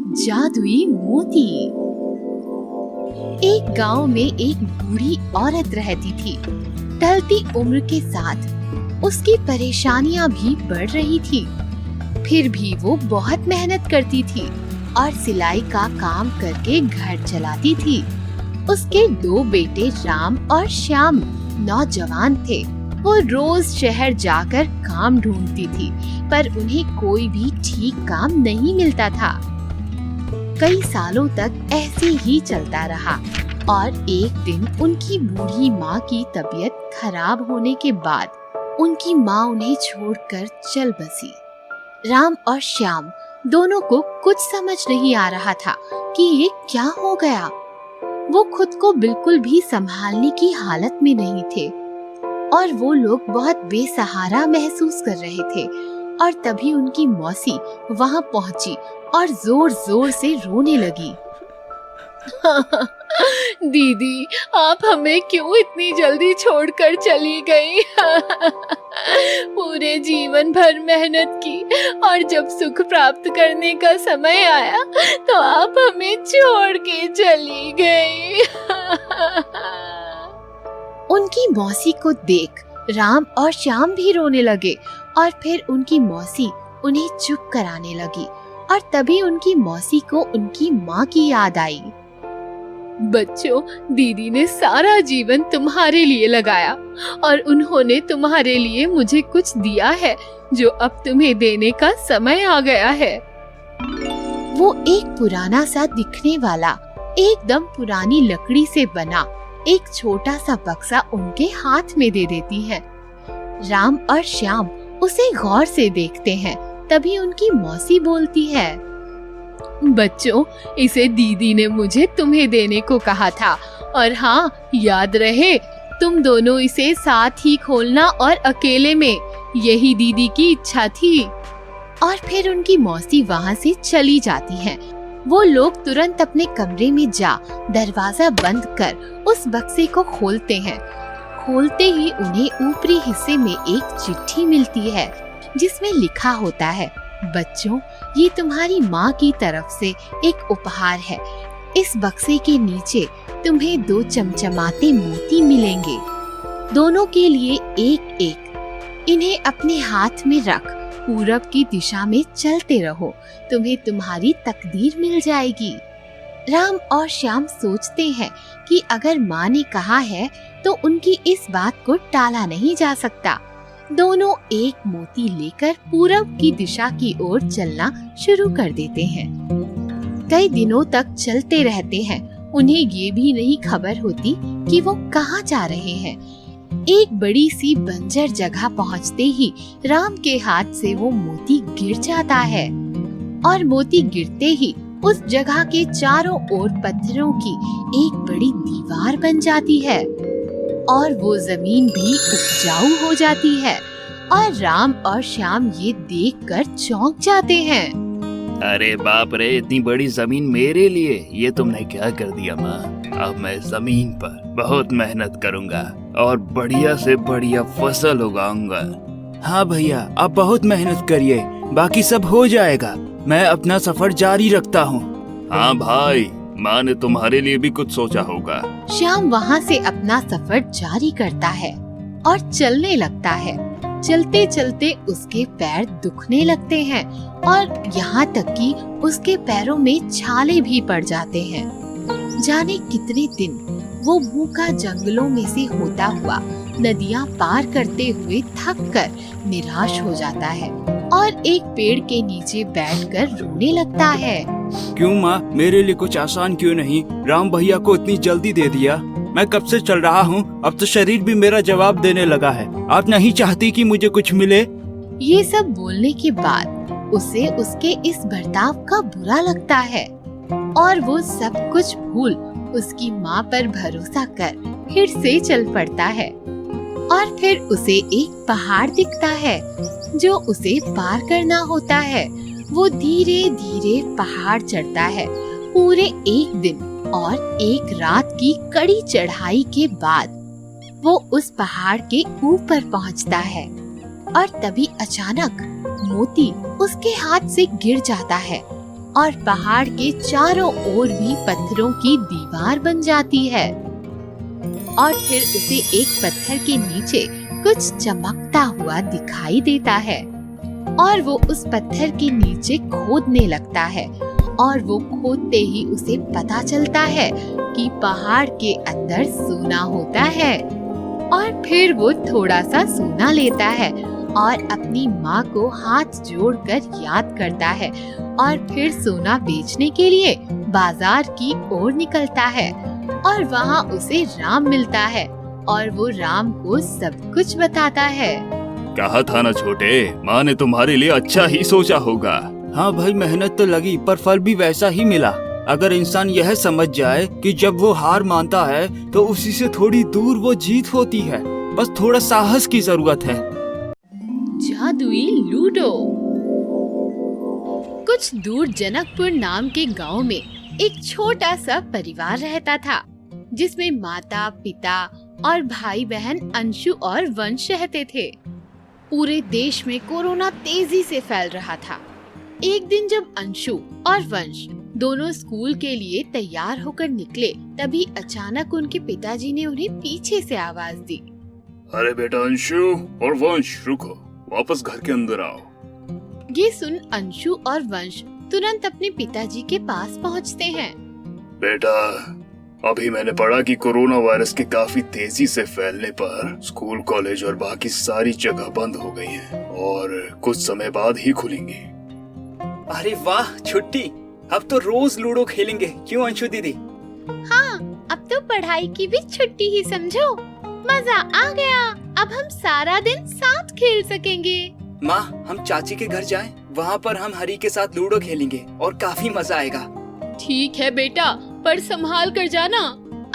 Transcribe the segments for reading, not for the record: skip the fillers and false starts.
जादुई मोती। एक गांव में एक बूढ़ी औरत रहती थी। ढलती उम्र के साथ उसकी परेशानियां भी बढ़ रही थी। फिर भी वो बहुत मेहनत करती थी और सिलाई का काम करके घर चलाती थी। उसके 2 बेटे राम और श्याम नौजवान थे। वो रोज शहर जाकर काम ढूंढती थी, पर उन्हें कोई भी ठीक काम नहीं मिलता था। कई सालों तक ऐसे ही चलता रहा और एक दिन उनकी बूढ़ी माँ की तबीयत खराब होने के बाद उनकी माँ उन्हें छोड़कर चल बसी। राम और श्याम दोनों को कुछ समझ नहीं आ रहा था कि ये क्या हो गया। वो खुद को बिल्कुल भी संभालने की हालत में नहीं थे और वो लोग बहुत बेसहारा महसूस कर रहे थे। और तभी उनकी मौसी वहाँ पहुँची और जोर जोर से रोने लगी। दीदी, आप हमें क्यों इतनी जल्दी छोड़कर चली गई? पूरे जीवन भर मेहनत की और जब सुख प्राप्त करने का समय आया तो आप हमें छोड़ के चली गई। उनकी मौसी को देख राम और श्याम भी रोने लगे और फिर उनकी मौसी उन्हें चुप कराने लगी। और तभी उनकी मौसी को उनकी माँ की याद आई। बच्चों, दीदी ने सारा जीवन तुम्हारे लिए लगाया और उन्होंने तुम्हारे लिए मुझे कुछ दिया है जो अब तुम्हें देने का समय आ गया है। वो एक पुराना सा दिखने वाला एकदम पुरानी लकड़ी से बना एक छोटा सा बक्सा उनके हाथ में दे देती है। राम और श्याम उसे गौर से देखते हैं। तभी उनकी मौसी बोलती है, बच्चों, इसे दीदी ने मुझे तुम्हें देने को कहा था और हाँ, याद रहे तुम दोनों इसे साथ ही खोलना और अकेले में, यही दीदी की इच्छा थी। और फिर उनकी मौसी वहाँ से चली जाती हैं। वो लोग तुरंत अपने कमरे में जा दरवाजा बंद कर उस बक्से को खोलते हैं। खोलते ही उन्हें ऊपरी हिस्से में एक चिट्ठी मिलती है जिसमें लिखा होता है, बच्चों, ये तुम्हारी माँ की तरफ से एक उपहार है। इस बक्से के नीचे तुम्हें 2 चमचमाते मोती मिलेंगे, दोनों के लिए एक एक। इन्हें अपने हाथ में रख पूरब की दिशा में चलते रहो, तुम्हें तुम्हारी तकदीर मिल जाएगी। राम और श्याम सोचते हैं कि अगर माँ ने कहा है तो उनकी इस बात को टाला नहीं जा सकता। दोनों एक मोती लेकर पूरब की दिशा की ओर चलना शुरू कर देते हैं। कई दिनों तक चलते रहते हैं। उन्हें ये भी नहीं खबर होती कि वो कहाँ जा रहे हैं। एक बड़ी सी बंजर जगह पहुँचते ही राम के हाथ से वो मोती गिर जाता है और मोती गिरते ही उस जगह के चारों ओर पत्थरों की एक बड़ी दीवार बन जाती है और वो जमीन भी उपजाऊ हो जाती है। और राम और श्याम ये देखकर चौंक जाते हैं। अरे बाप रे, इतनी बड़ी जमीन मेरे लिए, ये तुमने क्या कर दिया माँ। अब मैं जमीन पर बहुत मेहनत करूँगा और बढ़िया से बढ़िया फसल उगाऊंगा। हाँ भैया, आप बहुत मेहनत करिए, बाकी सब हो जाएगा। मैं अपना सफर जारी रखता हूँ। हाँ भाई, माँ ने तुम्हारे लिए भी कुछ सोचा होगा। श्याम वहाँ से अपना सफर जारी करता है और चलने लगता है। चलते चलते उसके पैर दुखने लगते हैं और यहाँ तक कि उसके पैरों में छाले भी पड़ जाते हैं। जाने कितने दिन वो भूखा जंगलों में से होता हुआ नदियाँ पार करते हुए थक कर निराश हो जाता है और एक पेड़ के नीचे बैठकर रोने लगता है। क्यों माँ, मेरे लिए कुछ आसान क्यों नहीं? राम भैया को इतनी जल्दी दे दिया। मैं कब से चल रहा हूँ, अब तो शरीर भी मेरा जवाब देने लगा है। आप नहीं चाहती कि मुझे कुछ मिले? ये सब बोलने के बाद उसे उसके इस बर्ताव का बुरा लगता है और वो सब कुछ भूल उसकी माँ पर भरोसा कर फिर से चल पड़ता है। और फिर उसे एक पहाड़ दिखता है जो उसे पार करना होता है। वो धीरे धीरे पहाड़ चढ़ता है। पूरे एक दिन और एक रात की कड़ी चढ़ाई के बाद वो उस पहाड़ के ऊपर पहुंचता है और तभी अचानक मोती उसके हाथ से गिर जाता है और पहाड़ के चारों ओर भी पत्थरों की दीवार बन जाती है। और फिर उसे एक पत्थर के नीचे कुछ चमकता हुआ दिखाई देता है और वो उस पत्थर के नीचे खोदने लगता है और वो खोदते ही उसे पता चलता है कि पहाड़ के अंदर सोना होता है। और फिर वो थोड़ा सा सोना लेता है और अपनी माँ को हाथ जोड़कर याद करता है और फिर सोना बेचने के लिए बाजार की ओर निकलता है। और वहाँ उसे राम मिलता है और वो राम को सब कुछ बताता है। कहा था ना छोटे, माँ ने तुम्हारे लिए अच्छा ही सोचा होगा। हाँ भाई, मेहनत तो लगी पर फल भी वैसा ही मिला। अगर इंसान यह समझ जाए कि जब वो हार मानता है तो उसी से थोड़ी दूर वो जीत होती है। बस थोड़ा साहस की जरूरत है। जादुई लूडो। कुछ दूर जनकपुर नाम के गांव में एक छोटा सा परिवार रहता था, जिसमें माता, पिता और भाई बहन अंशु और वंश रहते थे। पूरे देश में कोरोना तेजी से फैल रहा था। एक दिन जब अंशु और वंश दोनों स्कूल के लिए तैयार होकर निकले, तभी अचानक उनके पिताजी ने उन्हें पीछे से आवाज दी। अरे बेटा अंशु और वंश, रुको, वापस घर के अंदर आओ। ये सुन अंशु और वंश तुरंत अपने पिताजी के पास पहुंचते हैं। बेटा, अभी मैंने पढ़ा कि कोरोना वायरस के काफी तेजी से फैलने पर स्कूल, कॉलेज और बाकी सारी जगह बंद हो गई हैं और कुछ समय बाद ही खुलेंगी। अरे वाह, छुट्टी! अब तो रोज लूडो खेलेंगे, क्यों अंशु दीदी? हाँ, अब तो पढ़ाई की भी छुट्टी ही समझो। मजा आ गया, अब हम सारा दिन साथ खेल सकेंगे। माँ, हम चाची के घर जाएं, वहाँ पर हम हरी के साथ लूडो खेलेंगे और काफी मजा आएगा। ठीक है बेटा, पर संभाल कर जाना।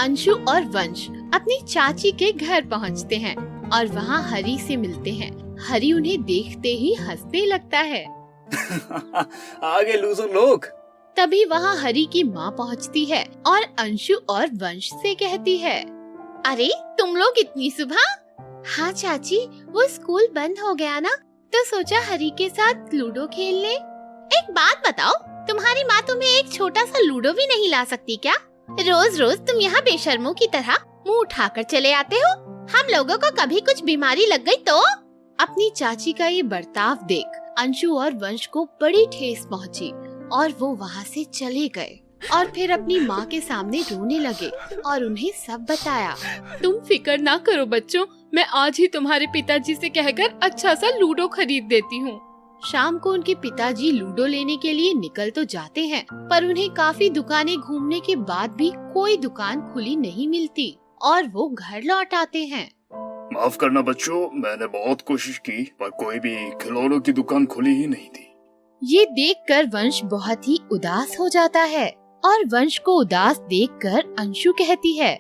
अंशु और वंश अपनी चाची के घर पहुँचते हैं और वहाँ हरी से मिलते हैं। हरी उन्हें देखते ही हंसने लगता है। आगे लूजर लोग। तभी वहाँ हरी की माँ पहुँचती है और अंशु और वंश से कहती है, अरे तुम लोग इतनी सुबह? हाँ चाची, वो स्कूल बंद हो गया ना, तो सोचा हरी के साथ लूडो खेल ले। एक बात बताओ, तुम्हारी माँ तुम्हें एक छोटा सा लूडो भी नहीं ला सकती क्या? रोज रोज तुम यहाँ बेशर्मों की तरह मुंह उठाकर चले आते हो। हम लोगों को कभी कुछ बीमारी लग गई तो? अपनी चाची का ये बर्ताव देख अंशु और वंश को बड़ी ठेस पहुँची और वो वहाँ से चले गए और फिर अपनी माँ के सामने रोने लगे और उन्हें सब बताया। तुम फिक्र ना करो बच्चों, मैं आज ही तुम्हारे पिताजी से कहकर अच्छा सा लूडो खरीद देती हूँ। शाम को उनके पिताजी लूडो लेने के लिए निकल तो जाते हैं, पर उन्हें काफी दुकानें घूमने के बाद भी कोई दुकान खुली नहीं मिलती और वो घर लौट आते हैं। माफ करना बच्चों, मैंने बहुत कोशिश की पर कोई भी खिलौनों की दुकान खुली ही नहीं थी। ये देखकर वंश बहुत ही उदास हो जाता है और वंश को उदास देखकर अंशु कहती है,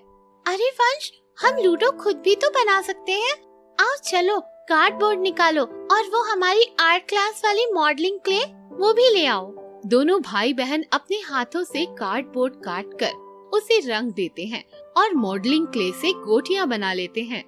अरे वंश, हम लूडो खुद भी तो बना सकते हैं। आओ चलो, कार्डबोर्ड निकालो और वो हमारी आर्ट क्लास वाली मॉडलिंग क्ले वो भी ले आओ। दोनों भाई बहन अपने हाथों से कार्डबोर्ड काट कर उसे रंग देते हैं और मॉडलिंग क्ले से गोटियां बना लेते हैं।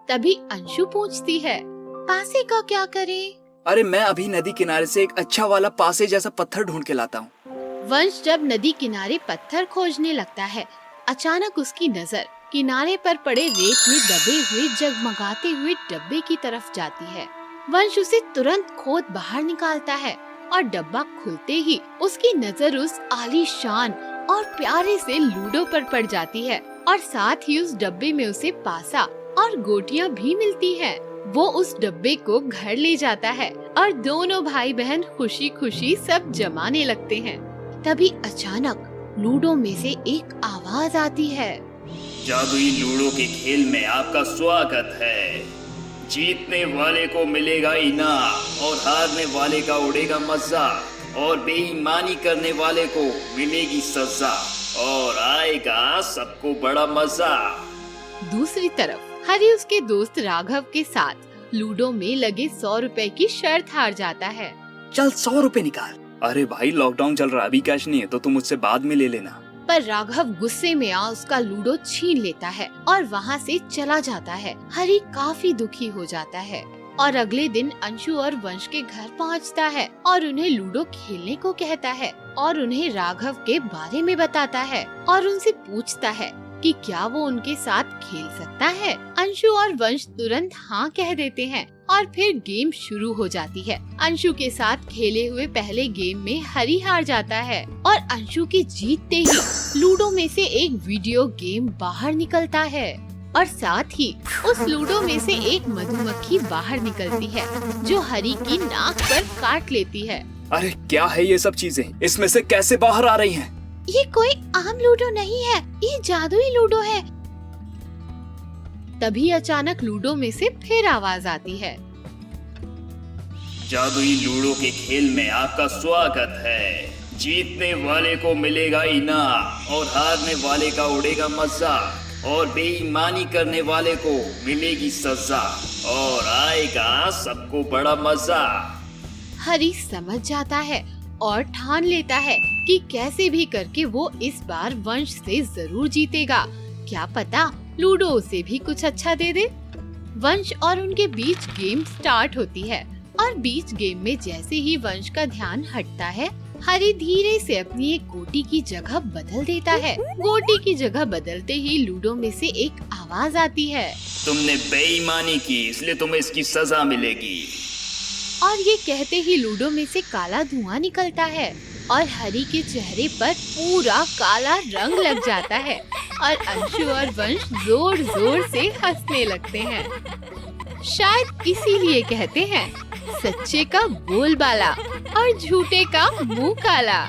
तभी अंशु पूछती है, पासे का क्या करें? अरे मैं अभी नदी किनारे से एक अच्छा वाला पासे जैसा पत्थर ढूंढ के लाता हूँ। वंश जब नदी किनारे पत्थर खोजने लगता है, अचानक उसकी नजर किनारे पर पड़े रेत में दबे हुए जगमगाते हुए डब्बे की तरफ जाती है। वंश उसे तुरंत खोद बाहर निकालता है और डब्बा खुलते ही उसकी नजर उस आलीशान और प्यारे से लूडो पर पड़ जाती है और साथ ही उस डब्बे में उसे पासा और गोटियां भी मिलती है। वो उस डब्बे को घर ले जाता है और दोनों भाई बहन खुशी खुशी सब जमाने लगते हैं। तभी अचानक लूडो में से एक आवाज आती है, जादुई लूडो के खेल में आपका स्वागत है। जीतने वाले को मिलेगा इनाम और हारने वाले का उड़ेगा मजा और बेईमानी करने वाले को मिलेगी सजा और आएगा सबको बड़ा मजा। दूसरी तरफ हरी उसके दोस्त राघव के साथ लूडो में लगे 100 रुपए की शर्त हार जाता है। चल 100 रुपए निकाल। अरे भाई, लॉकडाउन चल रहा है, अभी कैश नहीं है तो तुम मुझसे बाद में ले लेना। पर राघव गुस्से में आ उसका लूडो छीन लेता है और वहाँ से चला जाता है। हरी काफी दुखी हो जाता है। और अगले दिन अंशु और वंश के घर पहुंचता है और उन्हें लूडो खेलने को कहता है और उन्हें राघव के बारे में बताता है और उनसे पूछता है कि क्या वो उनके साथ खेल सकता है। अंशु और वंश तुरंत हाँ कह देते हैं और फिर गेम शुरू हो जाती है। अंशु के साथ खेले हुए पहले गेम में हरी हार जाता है और अंशु के जीतते ही लूडो में से एक वीडियो गेम बाहर निकलता है और साथ ही उस लूडो में से एक मधुमक्खी बाहर निकलती है जो हरी की नाक पर काट लेती है। अरे क्या है ये सब चीजें, इसमें से कैसे बाहर आ रही हैं? ये कोई आम लूडो नहीं है, ये जादुई लूडो है। तभी अचानक लूडो में से फिर आवाज आती है। जादुई लूडो के खेल में आपका स्वागत है। जीतने वाले को मिलेगा इनाम और हारने वाले का उड़ेगा मजाक और बेईमानी करने वाले को मिलेगी सजा और आएगा सबको बड़ा मजा। हरी समझ जाता है और ठान लेता है कि कैसे भी करके वो इस बार वंश से जरूर जीतेगा। क्या पता लूडो उसे भी कुछ अच्छा दे दे। वंश और उनके बीच गेम स्टार्ट होती है और बीच गेम में जैसे ही वंश का ध्यान हटता है, हरी धीरे से अपनी एक गोटी की जगह बदल देता है। गोटी की जगह बदलते ही लूडो में से एक आवाज आती है, तुमने बेईमानी की इसलिए तुम्हें इसकी सजा मिलेगी। और ये कहते ही लूडो में से काला धुआं निकलता है और हरी के चेहरे पर पूरा काला रंग लग जाता है और अंशु और वंश जोर जोर से हंसने लगते हैं। शायद इसीलिए कहते हैं सच्चे का बोलबाला और झूठे का मुंह काला।